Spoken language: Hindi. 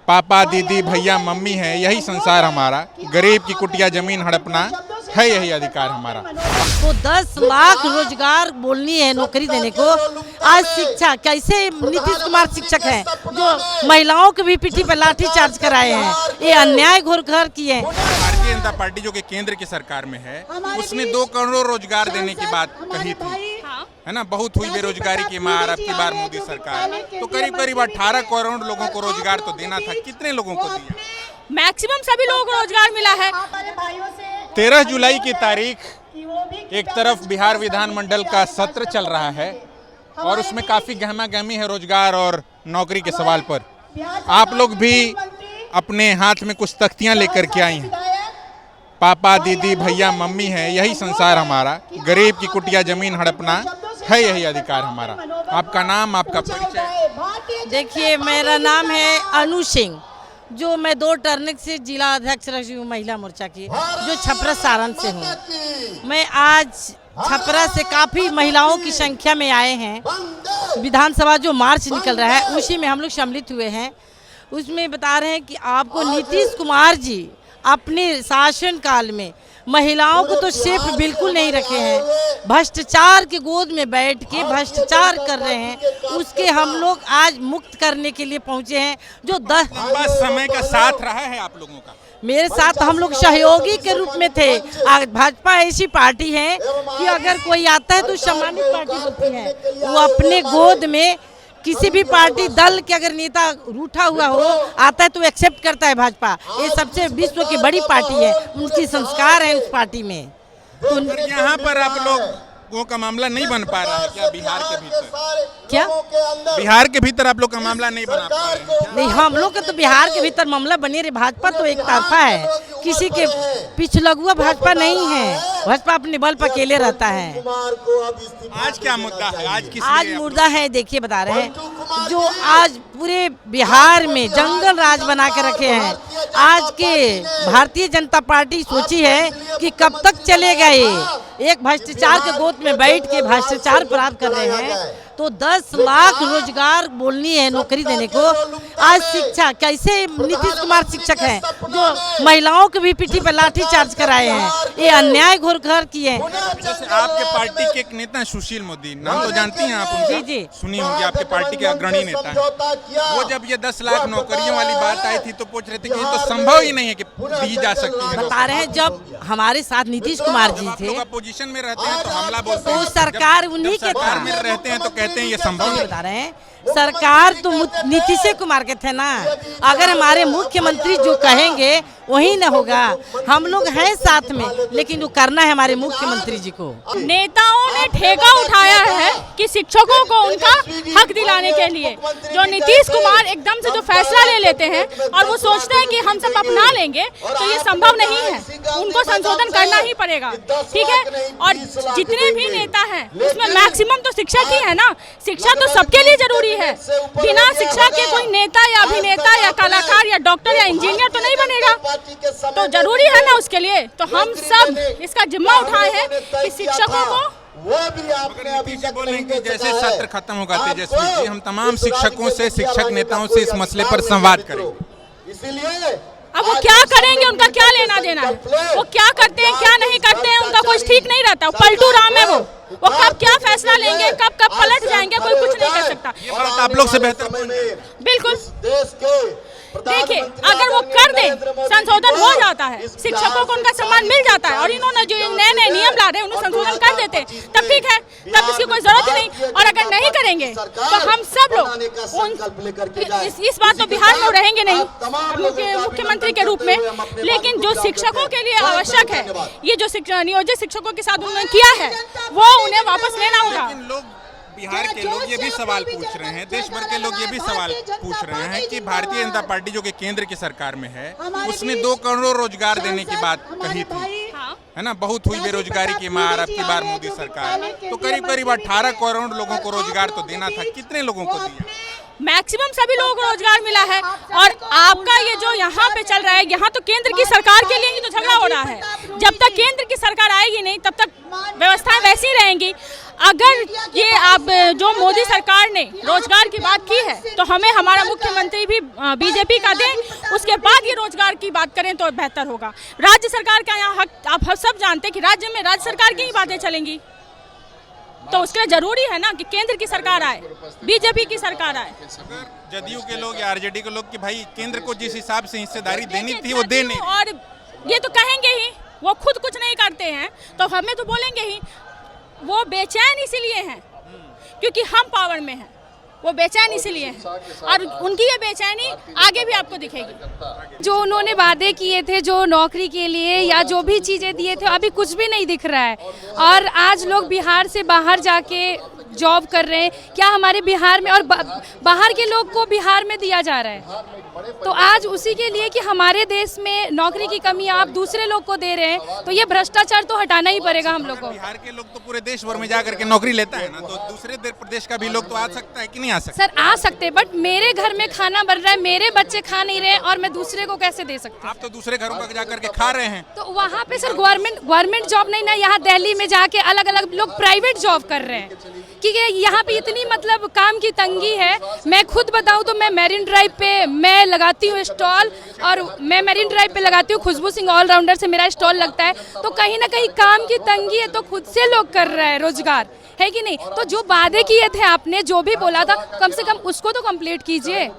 पापा दीदी भैया मम्मी है, यही संसार हमारा। गरीब की कुटिया जमीन हड़पना है यही अधिकार हमारा। तो 10 लाख रोजगार बोलनी है नौकरी देने को। आज शिक्षा कैसे नीतीश कुमार शिक्षक हैं जो महिलाओं के भी पीठी पर लाठी चार्ज कराए हैं, ये अन्याय घोर किए हैं। भारतीय जनता पार्टी जो कि केंद्र की सरकार में है, उसने 2 करोड़ रोजगार देने की बात कही थी, है ना। बहुत हुई बेरोजगारी की मार, अब की बार मोदी सरकार तो करीब करीब 18 करोड़ लोगों को रोजगार तो देना था। कितने लोगों को दिया? मैक्सिमम सभी लोगों को रोजगार मिला है। 13 जुलाई की तारीख एक तरफ बिहार विधानमंडल का सत्र चल रहा है और उसमें काफी गहमा गहमी है रोजगार और नौकरी के सवाल पर। आप लोग भी अपने हाथ में कुछ तख्तियां लेकर के आई हैं। पापा दीदी भैया मम्मी है, यही संसार हमारा। गरीब की कुटिया जमीन हड़पना है यही अधिकार हमारा। आपका नाम, आपका परिचय? देखिए, मेरा नाम है अनु सिंह, जो मैं 2 टर्न से जिला अध्यक्ष रही हूँ महिला मोर्चा की, जो छपरा सारण से हूँ। मैं आज छपरा से काफ़ी महिलाओं की संख्या में आए हैं। विधानसभा जो मार्च निकल रहा है उसी में हम लोग सम्मिलित हुए हैं। उसमें बता रहे हैं कि आपको नीतीश कुमार जी अपने शासन काल में महिलाओं को तो सेफ बिल्कुल नहीं रखे हैं। भ्रष्टाचार के गोद में बैठ के भ्रष्टाचार कर रहे हैं, उसके हम लोग आज मुक्त करने के लिए पहुंचे हैं। जो 10 समय का साथ रहा है आप लोगों का। मेरे साथ हम लोग सहयोगी के रूप में थे। भाजपा ऐसी पार्टी है कि अगर कोई आता है तो सम्मानित पार्टी होती है। वो अपने गोद में किसी भी पार्टी दल के अगर नेता रूठा हुआ हो आता है तो एक्सेप्ट करता है भाजपा। ये सबसे विश्व की बड़ी पार्टी है, उनकी संस्कार है उस पार्टी में। तो यहाँ पर आप लोगों का मामला नहीं बन पा रहा है क्या? बिहार के भीतर क्या बिहार के भीतर आप लोग का मामला नहीं बना पा रहे हैं? नहीं, हम लोग का तो बिहार के भीतर मामला बने रहे। भाजपा तो एक तरफा है, किसी के पिछलगुआ भाजपा नहीं है। भाजपा अपने बल पर अकेले रहता है। आज क्या मुद्दा है? आज मुद्दा है, देखिए बता रहे हैं, जो आज पूरे बिहार में जंगल राज बना के रखे हैं। आज के भारतीय जनता पार्टी सोची है कि कब तक चलेगा ये, एक भ्रष्टाचार के गोद में बैठ के भ्रष्टाचार प्राप्त कर रहे हैं। तो 10 लाख रोजगार बोलनी है नौकरी देने को। आज शिक्षा कैसे नीतीश कुमार शिक्षक हैं जो महिलाओं के भी पीठी पर लाठी चार्ज कराए हैं, ये अन्याय घोर किए हैं। जैसे आपके पार्टी के एक नेता सुशील मोदी, नाम तो जानती हैं आप उनका? जी। सुनी होंगी, आपके पार्टी के अग्रणी नेता हैं। वो जब ये 10 लाख नौकरियों वाली बात आई थी तो पूछ रहे थे कि ये तो संभव ही नहीं है कि दी जा सकती है। बता रहे हैं, जब हमारे साथ नीतीश कुमार जी थे, अपोजिशन में रहते हैं तो हमला बोलते हैं, तो सरकार उन्हीं के था। में रहते हैं तो कहते हैं ये संभव नहीं। बता रहे हैं, सरकार तो नीतीश कुमार के थे ना। अगर हमारे मुख्यमंत्री जो कहेंगे वही न होगा। हम लोग हैं साथ में, लेकिन जो करना है हमारे मुख्यमंत्री जी को। नेताओं ने ठेका उठाया है कि शिक्षकों को उनका हक दिलाने के लिए। जो नीतीश कुमार एकदम से जो फैसला ले लेते हैं और वो सोचते हैं कि हम सब अपना लेंगे, तो ये संभव नहीं है। उनको संशोधन करना ही पड़ेगा, ठीक है। और जितने भी नेता हैं उसमें मैक्सिमम तो शिक्षक ही है ना। शिक्षा तो सबके लिए जरूरी है। बिना शिक्षा के कोई नेता या अभिनेता या कलाकार या डॉक्टर या इंजीनियर तो नहीं बनेगा। तो जरूरी है ना उसके लिए। तो हम सब इसका जिम्मा उठाए हैं कि शिक्षकों को बोलेंगे जैसे सत्र खत्म होगा तेजस्वी जी, हम तमाम शिक्षकों से, शिक्षक नेताओं से इस मसले पर संवाद करेंगे। इसीलिए अब वो क्या करेंगे, उनका क्या लेना देना है। वो क्या करते हैं क्या नहीं करते हैं उनका कुछ ठीक नहीं रहता। पलटू राम है वो कब क्या फैसला लेंगे, कब कब पलट जाएंगे, कोई कुछ नहीं कर सकता। ये बात आप लोग से बेहतर बिल्कुल। देखिए, अगर वो कर दे, संशोधन हो जाता है, शिक्षकों को उनका सम्मान मिल जाता है, और इन्होंने जो नए नए नियम ला रहे हैं उन्हें संशोधन कर देते, तब ठीक है, तब इसकी कोई जरूरत ही नहीं। और अगर नहीं करेंगे तो हम सब लोग इस बात तो बिहार में रहेंगे नहीं मुख्यमंत्री के रूप में। लेकिन जो शिक्षकों के लिए आवश्यक है, ये जो नियोजित शिक्षकों के साथ उन्होंने किया है, वो उन्हें वापस लेना होगा। बिहार के लोग ये भी सवाल पूछ रहे हैं, देश भर के लोग ये भी सवाल पूछ रहे हैं कि भारतीय जनता पार्टी जो कि केंद्र की सरकार में है, उसने 2 करोड़ रोजगार देने की बात कही थी, है ना। बहुत हुई बेरोजगारी की मार, अब की बार मोदी सरकार तो करीब करीब 18 करोड़ लोगों को रोजगार तो देना था। कितने लोगों को दिया? मैक्सिमम सभी लोगों को रोजगार मिला है। और आपका ये जो यहाँ पे चल रहा है, यहाँ तो केंद्र की सरकार के लिए ही तो झगड़ा हो रहा है। जब तक केंद्र की सरकार आएगी नहीं, तब तक व्यवस्थाएं वैसी रहेंगी। अगर ये आप जो मोदी सरकार ने रोजगार की बात की है तो हमें हमारा मुख्यमंत्री भी बीजेपी का दें, उसके बाद ये रोजगार की बात करें तो बेहतर होगा। राज्य सरकार का यहाँ हक, आप सब जानते हैं कि राज्य में राज्य सरकार की ही बातें चलेंगी, तो उसके लिए जरूरी है ना कि केंद्र की सरकार आए, बीजेपी की सरकार आए। जदयू के लोग या आरजेडी के लोग कि भाई केंद्र को जिस हिसाब से हिस्सेदारी देनी थी वो दे नहीं, और ये तो कहेंगे ही, वो खुद कुछ नहीं करते हैं तो हमें तो बोलेंगे ही। वो बेचैन इसीलिए हैं क्योंकि हम पावर में हैं, वो बेचैन इसीलिए हैं और उनकी ये बेचैनी आगे भी आपको दिखेगी। जो उन्होंने वादे किए थे, जो नौकरी के लिए या जो भी चीज़ें दिए थे, अभी कुछ भी नहीं दिख रहा है। और आज लोग बिहार से बाहर जाके जॉब कर रहे हैं, क्या हमारे बिहार में और बाहर के लोग को बिहार में दिया जा रहा है? तो आज उसी के लिए कि हमारे देश में नौकरी की कमी आप दूसरे लोग को दे रहे हैं, तो ये भ्रष्टाचार तो हटाना ही पड़ेगा हम लोग को। बिहार के लोग तो पूरे देश भर में जाकर के नौकरी लेता है ना, तो दूसरे प्रदेश का भी लोग तो आ सकता है कि नहीं आ सकता? सर आ सकते हैं, बट मेरे घर में खाना बन रहा है, मेरे बच्चे खा नहीं रहे और मैं दूसरे को कैसे दे सकती हूँ? आप तो दूसरे घरों पर जाकर के खा रहे हैं। तो वहाँ पे सर गवर्नमेंट जॉब नहीं ना, यहाँ दिल्ली में जाके अलग अलग लोग प्राइवेट जॉब कर रहे हैं क्योंकि यहाँ पे इतनी मतलब काम की तंगी है। मैं खुद बताऊँ तो मैं मैरिन ड्राइव पे मैं लगाती हूँ स्टॉल, और मैं मैरिन ड्राइव पे लगाती हूँ, खुशबू सिंह ऑलराउंडर से मेरा स्टॉल लगता है। तो कहीं ना कहीं काम की तंगी है, तो खुद से लोग कर रहे हैं रोजगार, है कि नहीं? तो जो वादे किए थे आपने, जो भी बोला था, कम से कम उसको तो कंप्लीट कीजिए।